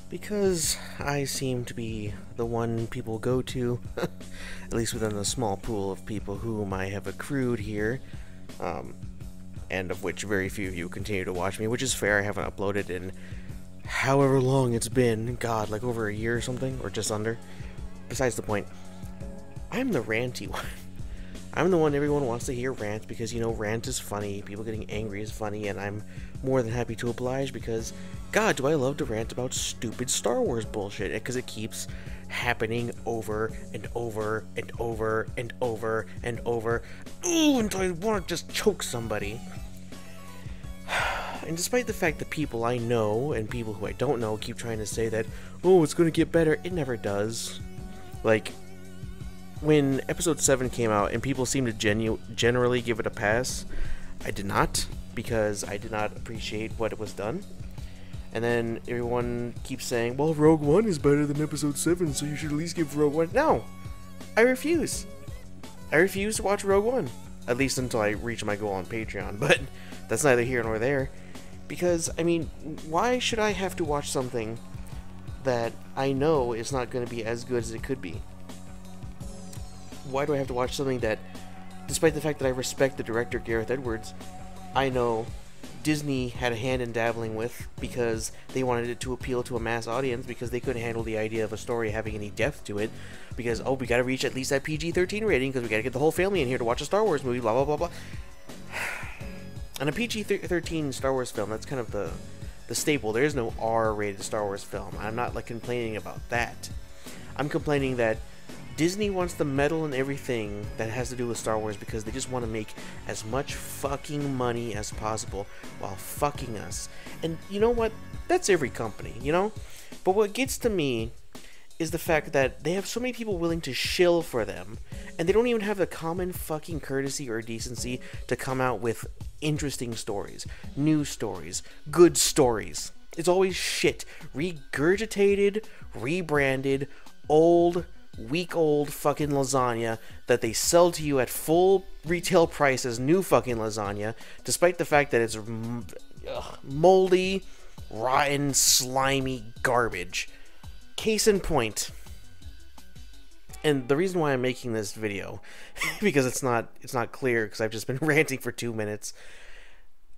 Because I seem to be the one people go to, at least within the small pool of people whom I have accrued here, and of which very few of you continue to watch me, which is fair. I haven't uploaded in however long it's been, god, like over a year or something, or just under. Besides the point, I'm the ranty one. I'm the one everyone wants to hear rant because, you know, rant is funny, people getting angry is funny, and I'm more than happy to oblige because, god, do I love to rant about stupid Star Wars bullshit, because it keeps happening over and over and over and over and over, ooh, until I want to just choke somebody. And despite the fact that people I know and people who I don't know keep trying to say that, oh, it's going to get better, it never does. Like, when episode 7 came out and people seemed to generally give it a pass, I did not, because I did not appreciate what it was done. And then everyone keeps saying, well, Rogue One is better than episode 7, so you should at least give Rogue One. No! I refuse. I refuse to watch Rogue One. At least until I reach my goal on Patreon, but that's neither here nor there. Because, I mean, why should I have to watch something that I know is not going to be as good as it could be? Why do I have to watch something that, despite the fact that I respect the director Gareth Edwards, I know Disney had a hand in dabbling with because they wanted it to appeal to a mass audience because they couldn't handle the idea of a story having any depth to it because, oh, we gotta reach at least that PG-13 rating because we gotta get the whole family in here to watch a Star Wars movie, blah, blah, blah, blah. And a PG-13 Star Wars film, that's kind of the staple. There is no R-rated Star Wars film. I'm not, like, complaining about that. I'm complaining that Disney wants to meddle in everything that has to do with Star Wars because they just want to make as much fucking money as possible while fucking us. And you know what? That's every company, you know? But what gets to me is the fact that they have so many people willing to shill for them, and they don't even have the common fucking courtesy or decency to come out with interesting stories, new stories, good stories. It's always shit. Regurgitated, rebranded, old, week-old fucking lasagna that they sell to you at full retail price as new fucking lasagna, despite the fact that it's moldy, rotten, slimy garbage. Case in point. And the reason why I'm making this video, because it's not clear, because I've just been ranting for 2 minutes,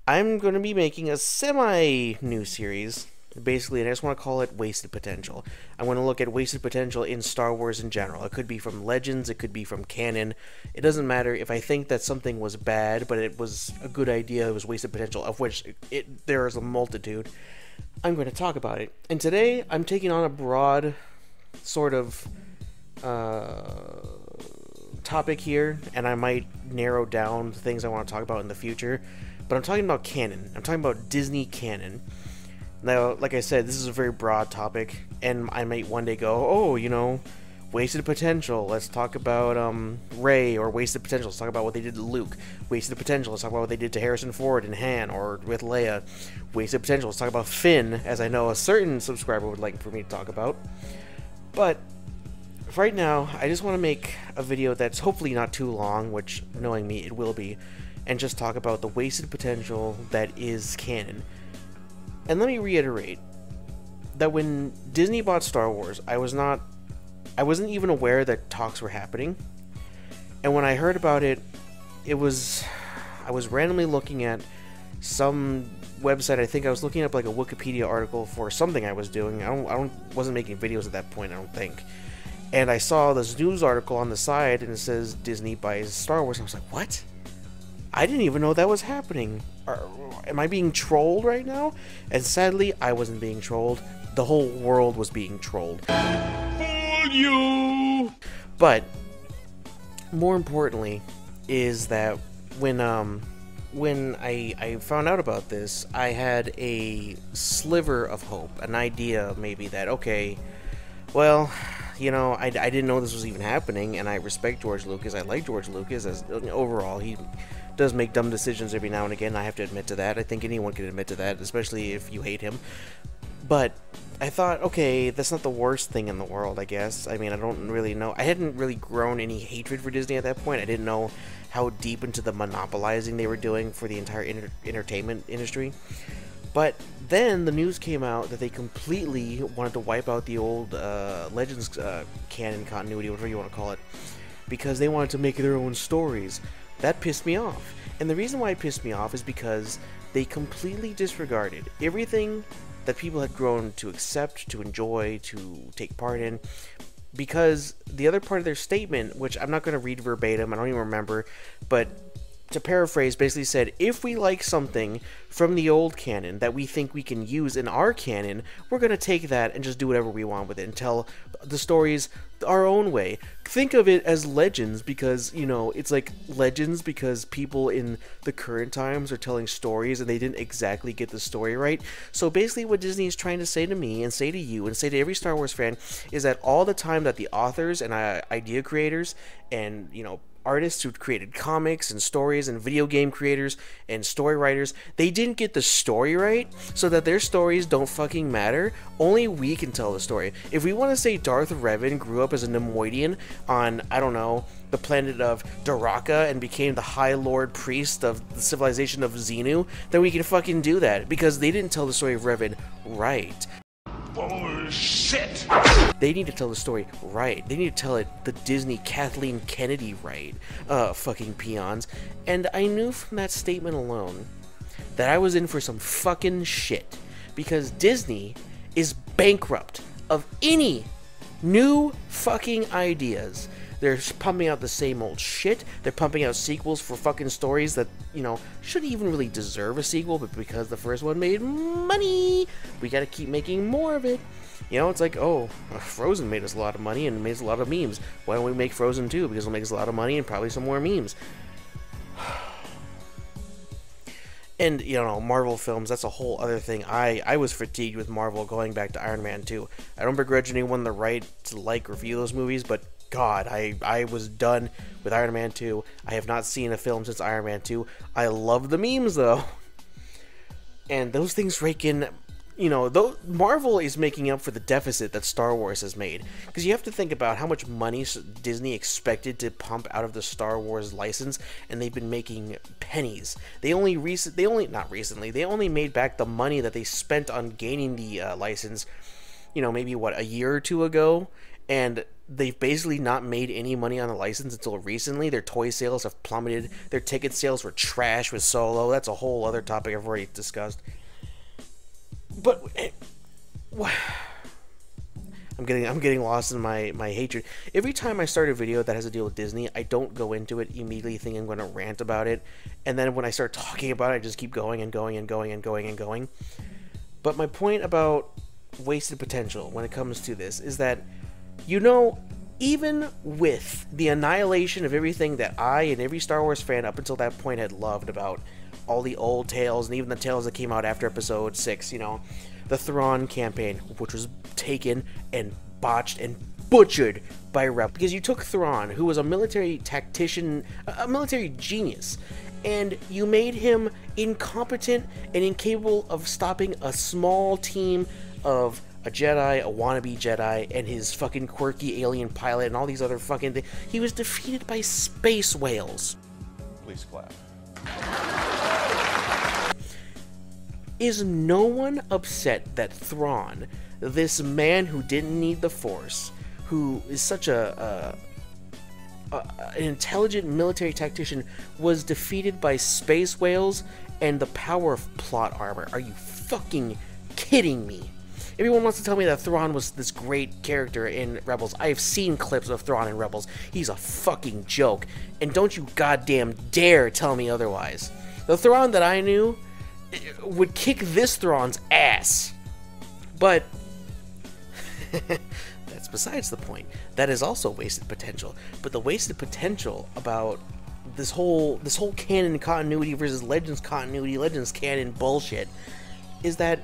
I'm going to be making a semi-new series, basically, and I just want to call it Wasted Potential. I want to look at wasted potential in Star Wars in general. It could be from Legends, it could be from Canon. It doesn't matter if I think that something was bad, but it was a good idea, it was wasted potential, of which there is a multitude. I'm going to talk about it. And today, I'm taking on a broad sort of topic here, and I might narrow down the things I want to talk about in the future. But I'm talking about canon. I'm talking about Disney canon. Now, like I said, this is a very broad topic, and I might one day go, oh, you know, wasted potential, let's talk about Rey, or wasted potential, let's talk about what they did to Luke. Wasted potential, let's talk about what they did to Harrison Ford and Han, or with Leia. Wasted potential, let's talk about Finn, as I know a certain subscriber would like for me to talk about. But right now, I just want to make a video that's hopefully not too long, which, knowing me, it will be, and just talk about the wasted potential that is canon. And let me reiterate that when Disney bought Star Wars, I wasn't even aware that talks were happening. And when I heard about it, I was randomly looking at some website. I think I was looking up like a Wikipedia article for something I was doing. I wasn't making videos at that point, I don't think. And I saw this news article on the side, and it says Disney buys Star Wars. And I was like, what? I didn't even know that was happening. Am I being trolled right now? And sadly, I wasn't being trolled. The whole world was being trolled. Fool you! But more importantly is that when I found out about this, I had a sliver of hope, an idea maybe that, okay, well, you know, I didn't know this was even happening, and I respect George Lucas. I like George Lucas as overall. He does make dumb decisions every now and again. I have to admit to that. I think anyone can admit to that, especially if you hate him. But I thought, okay, that's not the worst thing in the world, I guess. I mean, I don't really know. I hadn't really grown any hatred for Disney at that point. I didn't know how deep into the monopolizing they were doing for the entire entertainment industry. But then the news came out that they completely wanted to wipe out the old Legends canon continuity, whatever you want to call it, because they wanted to make their own stories. That pissed me off. And the reason why it pissed me off is because they completely disregarded everything that people had grown to accept, to enjoy, to take part in. Because the other part of their statement, which I'm not going to read verbatim, I don't even remember, but to paraphrase, basically said, if we like something from the old canon that we think we can use in our canon, we're going to take that and just do whatever we want with it and tell the stories our own way. Think of it as Legends because, you know, it's like Legends because people in the current times are telling stories and they didn't exactly get the story right. So basically what Disney is trying to say to me and say to you and say to every Star Wars fan is that all the time that the authors and idea creators and, you know, artists who created comics and stories and video game creators and story writers, they didn't get the story right, so that their stories don't fucking matter. Only we can tell the story. If we want to say Darth Revan grew up as a Nemoidian on, I don't know, the planet of Daraka and became the High Lord Priest of the civilization of Xenu, then we can fucking do that, because they didn't tell the story of Revan right. Bullshit! They need to tell the story right. They need to tell it the Disney Kathleen Kennedy right. Fucking peons. And I knew from that statement alone that I was in for some fucking shit. Because Disney is bankrupt of any new fucking ideas. They're pumping out the same old shit. They're pumping out sequels for fucking stories that, you know, shouldn't even really deserve a sequel, but because the first one made money, we gotta keep making more of it. You know, it's like, oh, Frozen made us a lot of money and made us a lot of memes. Why don't we make Frozen 2? Because it'll make us a lot of money and probably some more memes. And, you know, Marvel films, that's a whole other thing. I was fatigued with Marvel going back to Iron Man 2. I don't begrudge anyone the right to review those movies, but God, I was done with Iron Man 2. I have not seen a film since Iron Man 2. I love the memes, though. And those things rake in, you know, Marvel is making up for the deficit that Star Wars has made. Because you have to think about how much money Disney expected to pump out of the Star Wars license, and they've been making pennies. They only made back the money that they spent on gaining the license, you know, maybe, what, a year or two ago? And they've basically not made any money on the license until recently. Their toy sales have plummeted. Their ticket sales were trash with Solo. That's a whole other topic I've already discussed. But I'm getting lost in my hatred. Every time I start a video that has to deal with Disney, I don't go into it immediately thinking I'm going to rant about it. And then when I start talking about it, I just keep going and going and going and going and going. But my point about wasted potential when it comes to this is that, you know, even with the annihilation of everything that I and every Star Wars fan up until that point had loved about all the old tales and even the tales that came out after Episode 6, you know, the Thrawn campaign, which was taken and botched and butchered by Rebels. Because you took Thrawn, who was a military tactician, a military genius, and you made him incompetent and incapable of stopping a small team of a Jedi, a wannabe Jedi, and his fucking quirky alien pilot and all these other fucking things. He was defeated by space whales. Please clap. Is no one upset that Thrawn, this man who didn't need the Force, who is such an intelligent military tactician, was defeated by space whales and the power of plot armor? Are you fucking kidding me? Everyone wants to tell me that Thrawn was this great character in Rebels. I have seen clips of Thrawn in Rebels. He's a fucking joke. And don't you goddamn dare tell me otherwise. The Thrawn that I knew would kick this Thrawn's ass. But that's besides the point. That is also wasted potential. But the wasted potential about this whole canon continuity versus Legends continuity, Legends canon bullshit is that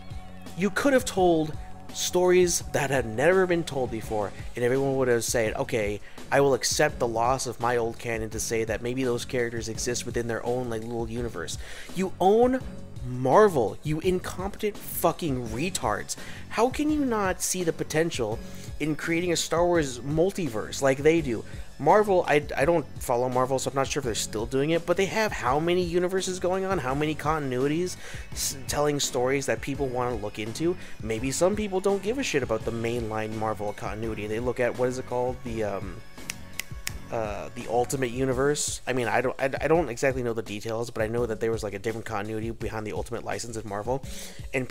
you could have told stories that had never been told before, and everyone would have said, okay, I will accept the loss of my old canon to say that maybe those characters exist within their own like little universe. You own Marvel, you incompetent fucking retards. How can you not see the potential in creating a Star Wars multiverse like they do? Marvel, I don't follow Marvel, so I'm not sure if they're still doing it, but they have how many universes going on, how many continuities, telling stories that people want to look into. Maybe some people don't give a shit about the mainline Marvel continuity. They look at, what is it called, the Ultimate Universe. I mean, I don't exactly know the details, but I know that there was like a different continuity behind the Ultimate license in Marvel, and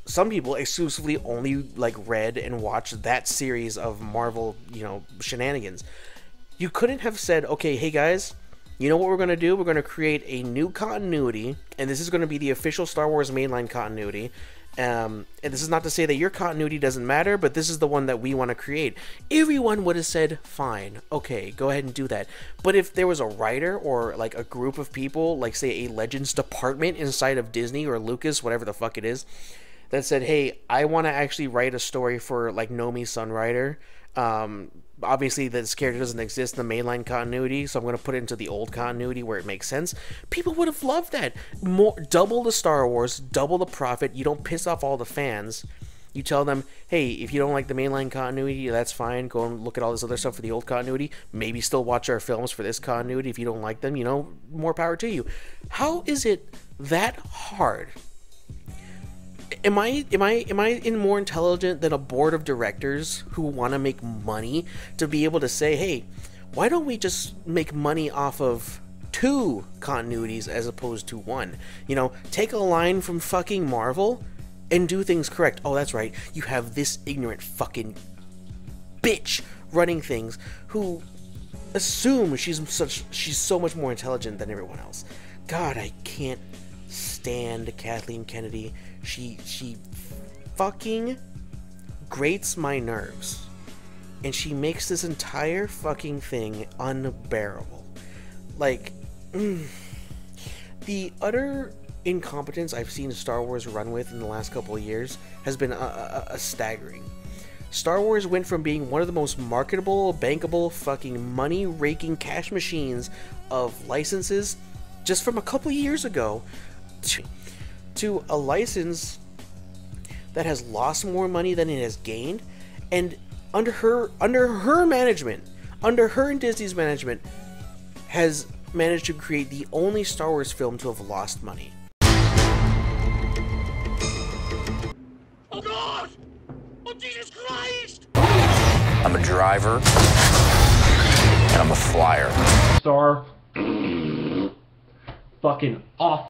some people exclusively only like read and watched that series of Marvel, you know, shenanigans. You couldn't have said, okay, hey guys, you know what we're going to do? We're going to create a new continuity, and this is going to be the official Star Wars mainline continuity. And this is not to say that your continuity doesn't matter, but this is the one that we want to create. Everyone would have said, fine, okay, go ahead and do that. But if there was a writer or like a group of people, like say a Legends department inside of Disney or Lucas, whatever the fuck it is, that said, hey, I want to actually write a story for like Nomi Sunrider. Obviously, this character doesn't exist in the mainline continuity, so I'm going to put it into the old continuity where it makes sense. People would have loved that. Double the Star Wars, double the profit. You don't piss off all the fans. You tell them, hey, if you don't like the mainline continuity, that's fine. Go and look at all this other stuff for the old continuity. Maybe still watch our films for this continuity. If you don't like them, you know, more power to you. How is it that hard? Am I more intelligent than a board of directors who want to make money to be able to say, hey, why don't we just make money off of 2 continuities as opposed to 1? You know, take a line from fucking Marvel and do things correct. Oh, that's right. You have this ignorant fucking bitch running things who assume she's so much more intelligent than everyone else. God, I can't stand Kathleen Kennedy. She fucking grates my nerves, and she makes this entire fucking thing unbearable. Like, the utter incompetence I've seen Star Wars run with in the last couple of years has been a staggering. Star Wars went from being one of the most marketable, bankable, fucking money-raking cash machines of licenses just from a couple of years ago to a license that has lost more money than it has gained, and under her management, under her and Disney's management, has managed to create the only Star Wars film to have lost money. Oh God! Oh Jesus Christ! I'm a driver, and I'm a flyer. Star fucking off.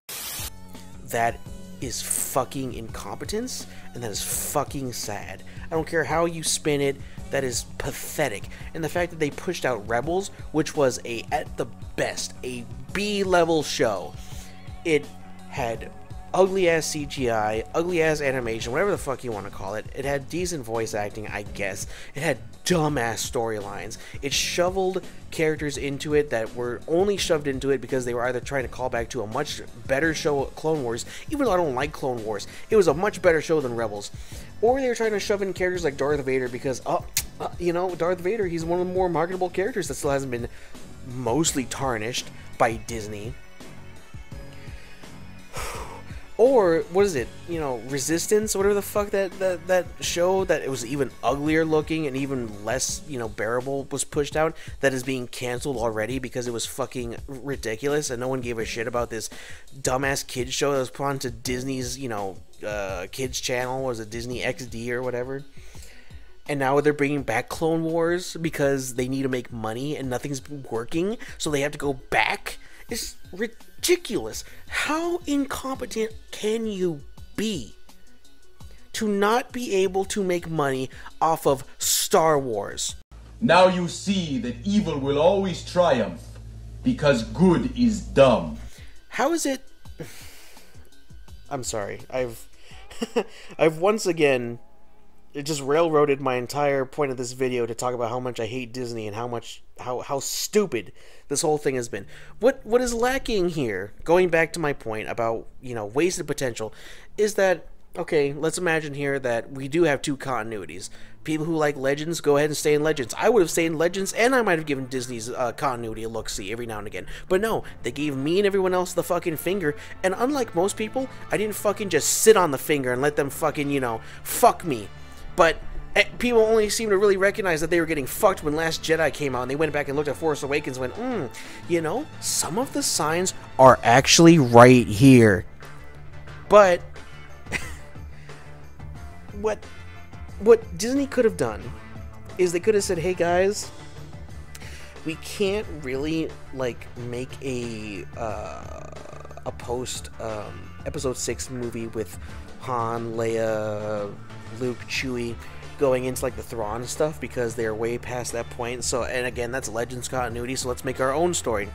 That is fucking incompetence, and that is fucking sad. I don't care how you spin it, that is pathetic. And the fact that they pushed out Rebels, which was at the best, a B-level show. It had ugly-ass CGI, ugly-ass animation, whatever the fuck you want to call it. It had decent voice acting, I guess. It had dumbass storylines. It shoveled characters into it that were only shoved into it because they were either trying to call back to a much better show, Clone Wars, even though I don't like Clone Wars. It was a much better show than Rebels. Or they were trying to shove in characters like Darth Vader because, you know, Darth Vader, he's one of the more marketable characters that still hasn't been mostly tarnished by Disney. Or, what is it, you know, Resistance, whatever the fuck that show that it was even uglier looking and even less, you know, bearable was pushed out, that is being canceled already because it was fucking ridiculous and no one gave a shit about this dumbass kids show that was put onto Disney's, you know, kids channel, was it Disney XD or whatever? And now they're bringing back Clone Wars because they need to make money and nothing's working, so they have to go back? It's ridiculous. How incompetent can you be to not be able to make money off of Star Wars? Now you see that evil will always triumph because good is dumb. How is it? I'm sorry. I've once again just railroaded my entire point of this video to talk about how much I hate Disney and how stupid this whole thing has been. What is lacking here, going back to my point about, you know, wasted potential, is that, okay, let's imagine here that we do have 2 continuities. People who like Legends, go ahead and stay in Legends. I would have stayed in Legends, and I might have given Disney's continuity a look-see every now and again. But no, they gave me and everyone else the fucking finger, and unlike most people, I didn't fucking just sit on the finger and let them fucking, you know, fuck me. But People only seem to really recognize that they were getting fucked when Last Jedi came out, and they went back and looked at Force Awakens and went, you know, some of the signs are actually right here. But what Disney could have done is they could have said, hey guys, we can't really like make a post episode 6 movie with Han, Leia, Luke, Chewie going into like the Thrawn stuff because they're way past that point. So, and again, that's Legends continuity, so let's make our own story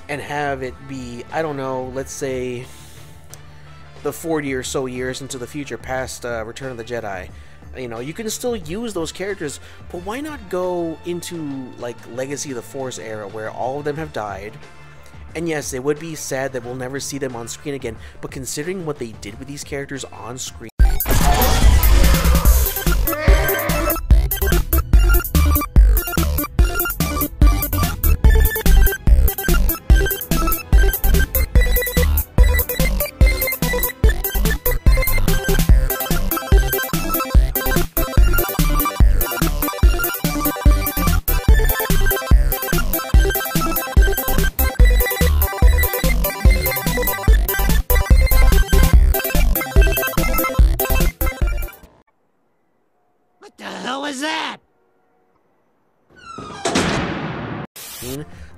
and have it be, I don't know, let's say the 40 or so years into the future past Return of the Jedi. You know, you can still use those characters, but why not go into like Legacy of the Force era where all of them have died? And yes, it would be sad that we'll never see them on screen again, but considering what they did with these characters on screen,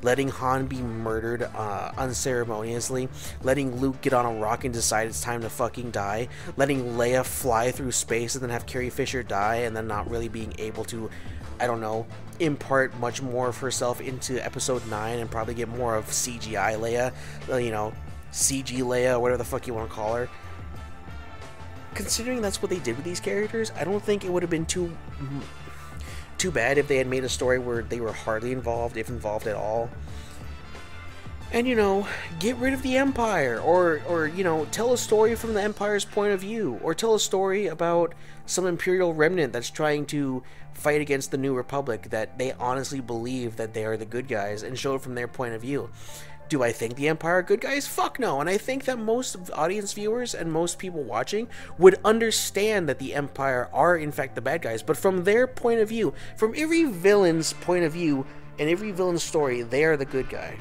letting Han be murdered unceremoniously, letting Luke get on a rock and decide it's time to fucking die, letting Leia fly through space and then have Carrie Fisher die, and then not really being able to, I don't know, impart much more of herself into episode 9 and probably get more of CGI Leia, you know, CG Leia, whatever the fuck you want to call her. Considering that's what they did with these characters, I don't think it would have been too bad if they had made a story where they were hardly involved, if involved at all. And, you know, get rid of the Empire, or you know, tell a story from the Empire's point of view, or tell a story about some Imperial remnant that's trying to fight against the New Republic, that they honestly believe that they are the good guys, and show it from their point of view. Do I think the Empire are good guys? Fuck no. And I think that most audience viewers and most people watching would understand that the Empire are in fact the bad guys, but from their point of view, from every villain's point of view and every villain's story, they are the good guy.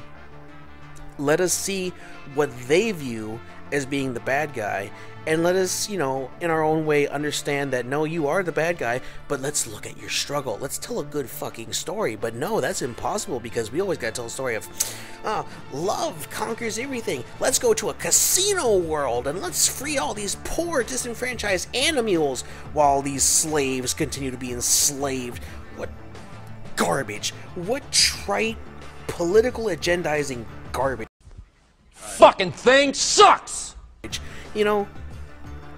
Let us see what they view as being the bad guy, and let us, you know, in our own way understand that no, you are the bad guy, but let's look at your struggle. Let's tell a good fucking story. But no, that's impossible because we always gotta tell a story of love conquers everything. Let's go to a casino world and let's free all these poor disenfranchised animals while these slaves continue to be enslaved. What garbage. What trite political agendizing garbage. Fucking thing sucks! You know,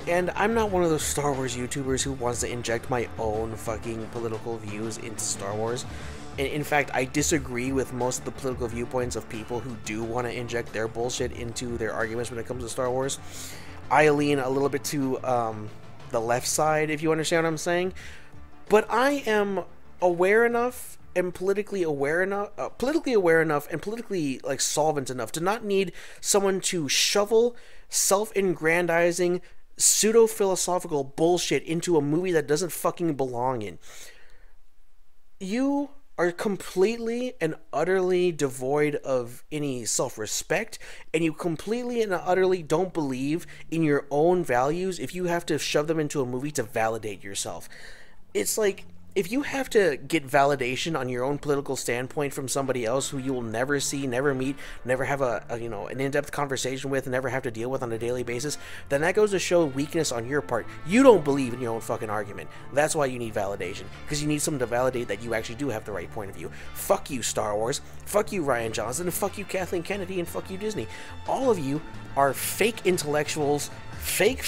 and I'm not one of those Star Wars YouTubers who wants to inject my own fucking political views into Star Wars. And in fact, I disagree with most of the political viewpoints of people who do want to inject their bullshit into their arguments when it comes to Star Wars. I lean a little bit to the left side, if you understand what I'm saying. But I am aware enough and politically aware enough and politically like solvent enough to not need someone to shovel self-aggrandizing pseudo-philosophical bullshit into a movie that doesn't fucking belong in. You are completely and utterly devoid of any self-respect, and you completely and utterly don't believe in your own values if you have to shove them into a movie to validate yourself. It's like, if you have to get validation on your own political standpoint from somebody else who you will never see, never meet, never have an in-depth conversation with, never have to deal with on a daily basis, then that goes to show weakness on your part. You don't believe in your own fucking argument. That's why you need validation, because you need someone to validate that you actually do have the right point of view. Fuck you, Star Wars. Fuck you, Rian Johnson. And fuck you, Kathleen Kennedy. And fuck you, Disney. All of you are fake intellectuals, fake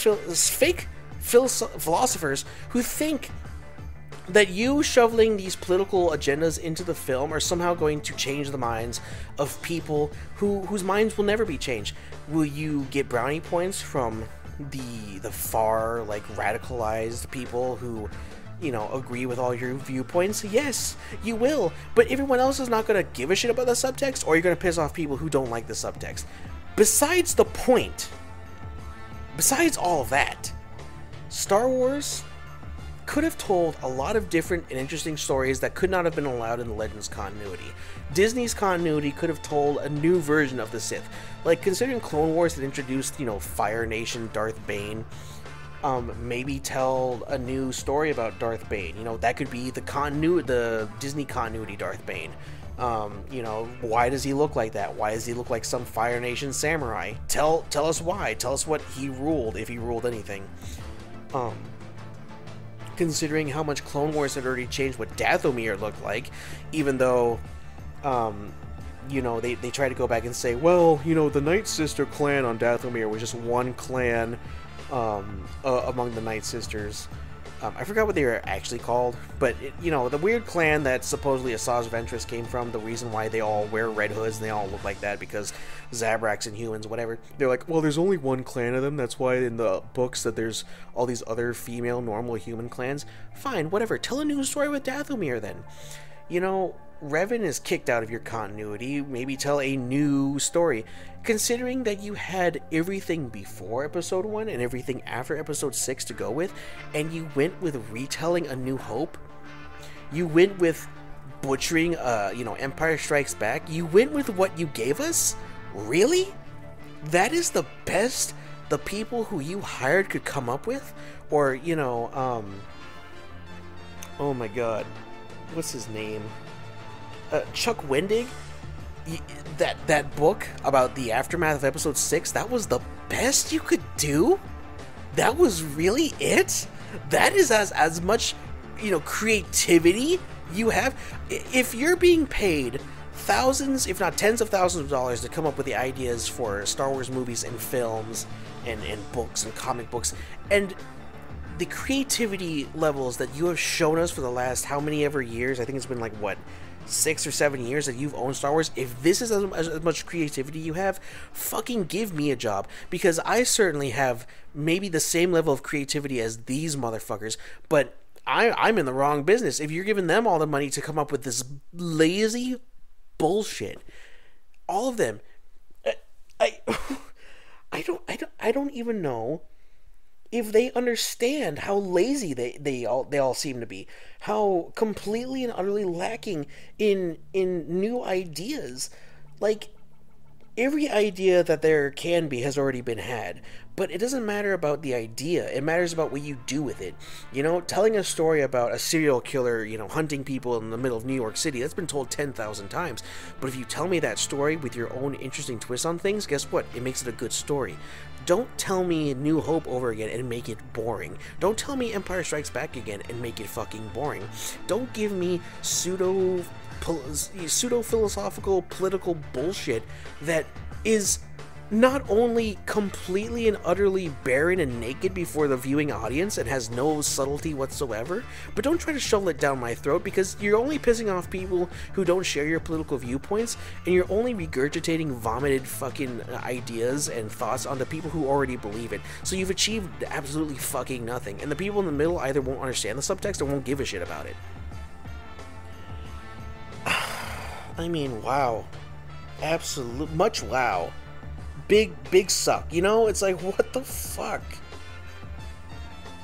philosophers who think that you shoveling these political agendas into the film are somehow going to change the minds of people whose minds will never be changed. Will you get brownie points from the far, like, radicalized people who, you know, agree with all your viewpoints? Yes, you will. But everyone else is not going to give a shit about the subtext, or you're going to piss off people who don't like the subtext. Besides the point, besides all of that, Star Wars could have told a lot of different and interesting stories that could not have been allowed in the Legends continuity. Disney's continuity could have told a new version of the Sith. Like, considering Clone Wars had introduced, you know, Fire Nation Darth Bane, maybe tell a new story about Darth Bane. You know, that could be the Disney continuity Darth Bane. You know, why does he look like that? Why does he look like some Fire Nation samurai? Tell us why. Tell us what he ruled, if he ruled anything. Considering how much Clone Wars had already changed what Dathomir looked like, even though, you know, they try to go back and say, well, you know, the Night Sister clan on Dathomir was just one clan among the Night Sisters. I forgot what they were actually called, but, you know, the weird clan that supposedly Asajj Ventress came from, the reason why they all wear red hoods and they all look like that, because Zabraks and humans, whatever. They're like, well, there's only one clan of them, that's why in the books that there's all these other female normal human clans. Fine, whatever, tell a new story with Dathomir then. You know, Revan is kicked out of your continuity, maybe tell a new story. Considering that you had everything before Episode 1 and everything after Episode 6 to go with, and you went with retelling A New Hope, you went with butchering, you know, Empire Strikes Back, you went with what you gave us? Really? That is the best the people who you hired could come up with? Or, you know, oh my god, what's his name? Chuck Wendig? That book about the aftermath of Episode 6, that was the best you could do? That was really it? That is as much, you know, creativity you have? If you're being paid thousands, if not tens of thousands of dollars to come up with the ideas for Star Wars movies and films and books and comic books, and the creativity levels that you have shown us for the last how many ever years, I think it's been like, what, 6 or 7 years that you've owned Star Wars, if this is as much creativity you have, fucking give me a job, because I certainly have maybe the same level of creativity as these motherfuckers, but I'm in the wrong business if you're giving them all the money to come up with this lazy bullshit. All of them. I don't even know if they understand how lazy they all seem to be, how completely and utterly lacking in new ideas. Like, every idea that there can be has already been had, but it doesn't matter about the idea, it matters about what you do with it. You know, telling a story about a serial killer, you know, hunting people in the middle of New York City, that's been told 10,000 times, but if you tell me that story with your own interesting twist on things, guess what? It makes it a good story. Don't tell me New Hope over again and make it boring. Don't tell me Empire Strikes Back again and make it fucking boring. Don't give me pseudo-philosophical political bullshit that is not only completely and utterly barren and naked before the viewing audience and has no subtlety whatsoever, but don't try to shovel it down my throat, because you're only pissing off people who don't share your political viewpoints, and you're only regurgitating vomited fucking ideas and thoughts onto people who already believe it. So you've achieved absolutely fucking nothing, and the people in the middle either won't understand the subtext or won't give a shit about it. I mean, wow. Much wow. Big suck. You know, it's like, what the fuck?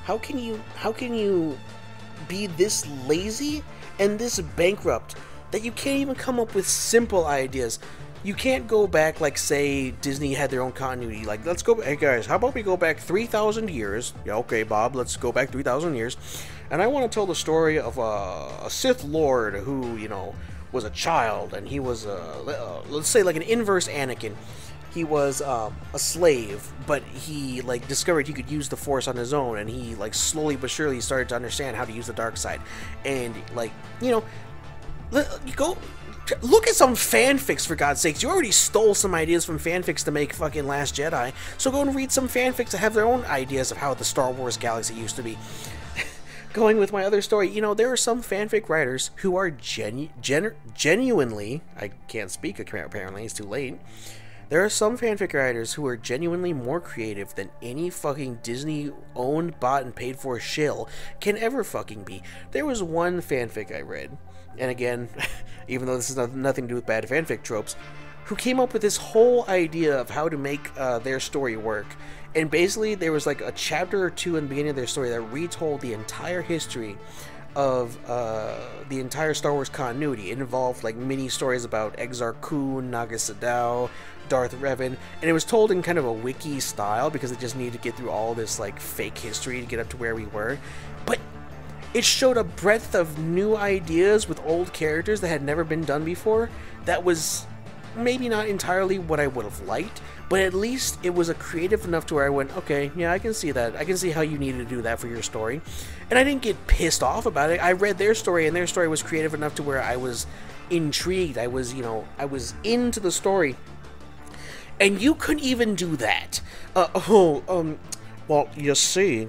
How can you be this lazy and this bankrupt that you can't even come up with simple ideas? You can't go back, like, say, Disney had their own continuity. Like, let's go, hey guys, how about we go back 3,000 years? Yeah, okay, Bob, let's go back 3,000 years. And I want to tell the story of a Sith Lord who, you know, was a child, and he was, let's say, like an inverse Anakin. He was a slave, but he, like, discovered he could use the Force on his own, and he, like, slowly but surely started to understand how to use the dark side. And, like, you know, go look at some fanfics, for God's sakes. You already stole some ideas from fanfics to make fucking Last Jedi, so go and read some fanfics that have their own ideas of how the Star Wars galaxy used to be. Going with my other story, you know, there are some fanfic writers who are genuinely, I can't speak apparently, it's too late. There are some fanfic writers who are genuinely more creative than any fucking Disney-owned, bought, and paid-for shill can ever fucking be. There was one fanfic I read, and again, even though this has nothing to do with bad fanfic tropes, who came up with this whole idea of how to make their story work. And basically, there was like a chapter or two in the beginning of their story that retold the entire history of the entire Star Wars continuity. It involved like mini stories about Exar Kun, Naga Sadow, Darth Revan, and it was told in kind of a wiki style because it just needed to get through all this like fake history to get up to where we were. But it showed a breadth of new ideas with old characters that had never been done before. That was maybe not entirely what I would have liked, but at least it was a creative enough to where I went, okay, yeah, I can see that. I can see how you needed to do that for your story. And I didn't get pissed off about it. I read their story, and their story was creative enough to where I was intrigued. I was, you know, I was into the story. And you couldn't even do that. Well, you see,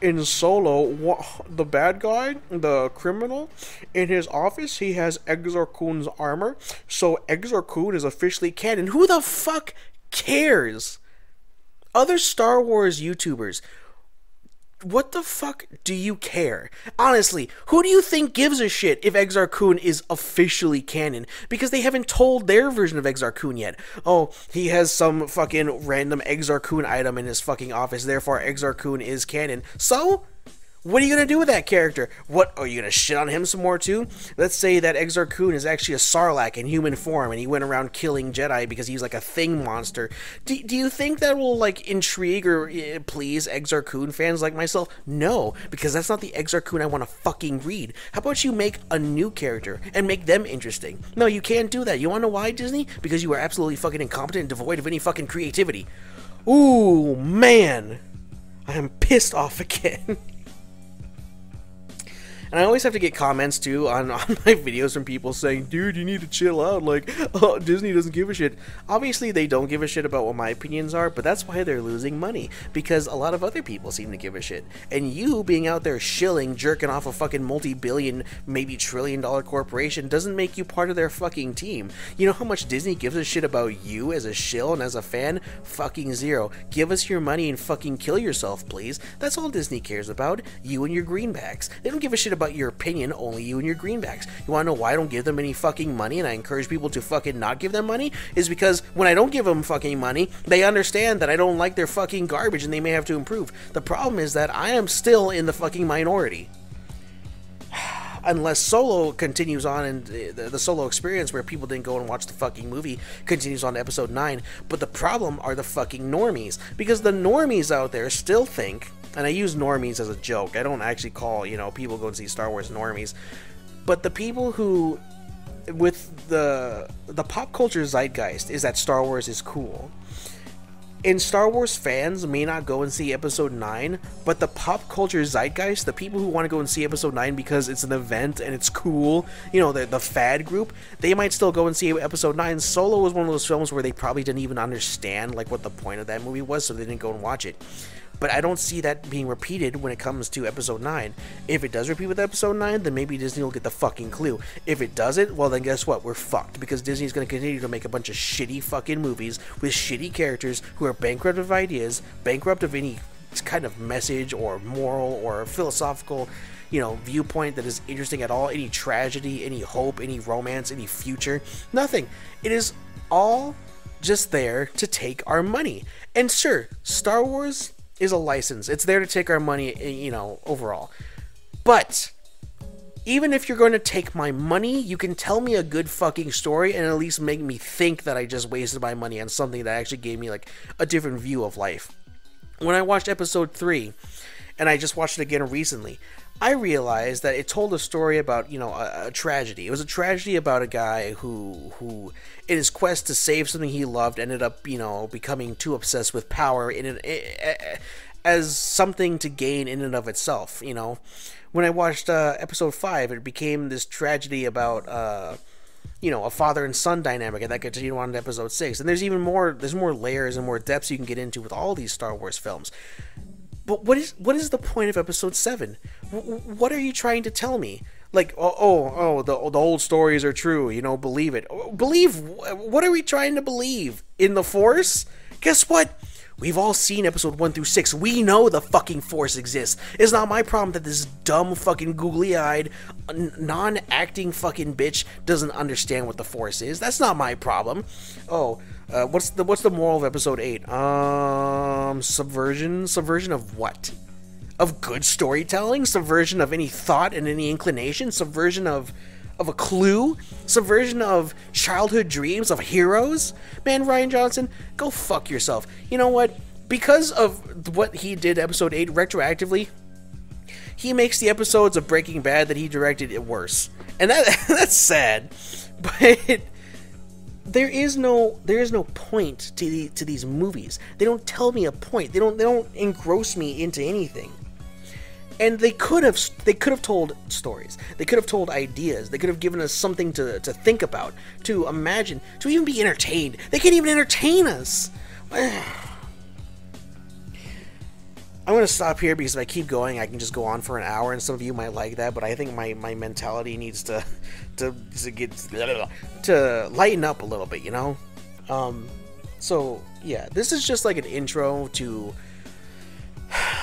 in Solo, the bad guy, the criminal, in his office, he has Exar Kun's armor, so Exar Kun is officially canon. Who the fuck cares? Other Star Wars YouTubers, what the fuck do you care? Honestly, who do you think gives a shit if Exar Kun is officially canon? Because they haven't told their version of Exar Kun yet. Oh, he has some fucking random Exar Kun item in his fucking office, therefore Exar Kun is canon. So? What are you gonna do with that character? What, are you gonna shit on him some more too? Let's say that Exar Kun is actually a Sarlacc in human form and he went around killing Jedi because he's like a thing monster. Do you think that will like intrigue or please Exar Kun fans like myself? No, because that's not the Exar Kun I want to fucking read. How about you make a new character and make them interesting? No, you can't do that. You wanna know why, Disney? Because you are absolutely fucking incompetent and devoid of any fucking creativity. Ooh, man. I am pissed off again. And I always have to get comments too on my videos from people saying, dude, you need to chill out, like, oh, Disney doesn't give a shit. Obviously they don't give a shit about what my opinions are, but that's why they're losing money, because a lot of other people seem to give a shit. And you being out there shilling, jerking off a fucking multi-billion, maybe trillion-dollar corporation doesn't make you part of their fucking team. You know how much Disney gives a shit about you as a shill and as a fan? Fucking zero. Give us your money and fucking kill yourself, please. That's all Disney cares about. You and your greenbacks. They don't give a shit about your opinion, only you and your greenbacks. You wanna know why I don't give them any fucking money and I encourage people to fucking not give them money? Is because when I don't give them fucking money, they understand that I don't like their fucking garbage and they may have to improve. The problem is that I am still in the fucking minority. Unless Solo continues on and the Solo experience where people didn't go and watch the fucking movie continues on to episode 9. But the problem are the fucking normies. Because the normies out there still think, and I use normies as a joke, I don't actually call, you know, people go and see Star Wars normies, but the people who, with the pop culture zeitgeist is that Star Wars is cool. And Star Wars fans may not go and see episode 9, but the pop culture zeitgeist, the people who want to go and see episode 9 because it's an event and it's cool, you know, the fad group, they might still go and see episode 9. Solo was one of those films where they probably didn't even understand like what the point of that movie was, so they didn't go and watch it. But I don't see that being repeated when it comes to episode 9. If it does repeat with episode 9, then maybe Disney will get the fucking clue. If it doesn't, well then guess what? We're fucked, because Disney's going to continue to make a bunch of shitty fucking movies with shitty characters who are bankrupt of ideas, bankrupt of any kind of message or moral or philosophical, you know, viewpoint that is interesting at all, any tragedy, any hope, any romance, any future, nothing. It is all just there to take our money. And sure, Star Wars is a license. It's there to take our money, you know, overall. But even if you're going to take my money, you can tell me a good fucking story and at least make me think that I just wasted my money on something that actually gave me like a different view of life. When I watched episode 3, and I just watched it again recently, I realized that it told a story about, you know, a tragedy. It was a tragedy about a guy who in his quest to save something he loved ended up, you know, becoming too obsessed with power as something to gain in and of itself, you know. When I watched episode 5, it became this tragedy about you know, a father and son dynamic, and that continued on to episode 6. And there's even more, there's more layers and more depths you can get into with all these Star Wars films. But what is the point of episode 7? What are you trying to tell me? Like, the old stories are true, you know, believe it. Believe? What are we trying to believe? In the Force? Guess what? We've all seen episode 1 through 6. We know the fucking Force exists. It's not my problem that this dumb fucking googly-eyed, non-acting fucking bitch doesn't understand what the Force is. That's not my problem. Oh, what's the moral of episode 8? Subversion? Subversion of what? Of good storytelling? Subversion of any thought and any inclination? Subversion of a clue? Subversion of childhood dreams of heroes? Man, Rian Johnson, go fuck yourself. You know what? Because of what he did episode 8 retroactively, he makes the episodes of Breaking Bad that he directed it worse. And that's sad. But there is no point to these movies. They don't tell me a point. They don't engross me into anything. And they could have told stories. They could have told ideas. They could have given us something to think about, to imagine, to even be entertained. They can't even entertain us. I'm going to stop here because if I keep going, I can just go on for an hour, and some of you might like that, but I think my mentality needs to lighten up a little bit, you know? So, yeah, this is just like an intro to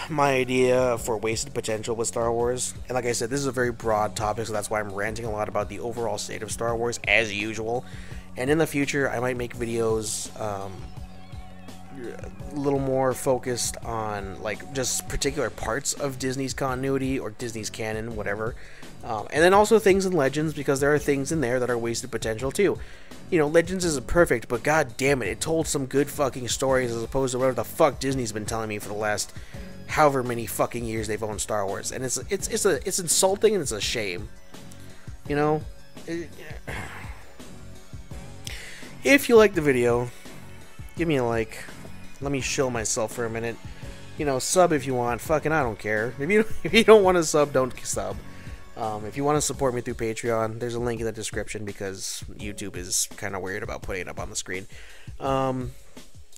my idea for wasted potential with Star Wars. And like I said, this is a very broad topic, so that's why I'm ranting a lot about the overall state of Star Wars, as usual. And in the future, I might make videos a little more focused on like just particular parts of Disney's continuity or Disney's canon, whatever. And then also things in Legends, because there are things in there that are wasted potential too. You know, Legends isn't perfect, but god damn it, it told some good fucking stories as opposed to whatever the fuck Disney's been telling me for the last however many fucking years they've owned Star Wars. And it's insulting and it's a shame. You know? If you like the video, give me a like. Let me shill myself for a minute. You know, sub if you want. Fucking I don't care. If you don't want to sub, don't sub. If you want to support me through Patreon, there's a link in the description because YouTube is kind of weird about putting it up on the screen. And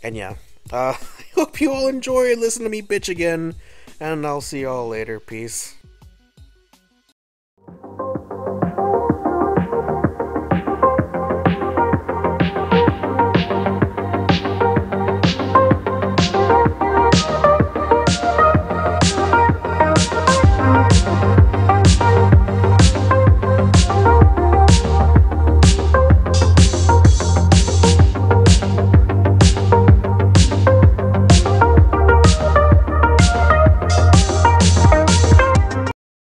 yeah, I hope you all enjoy and listen to me bitch again, and I'll see you all later. Peace.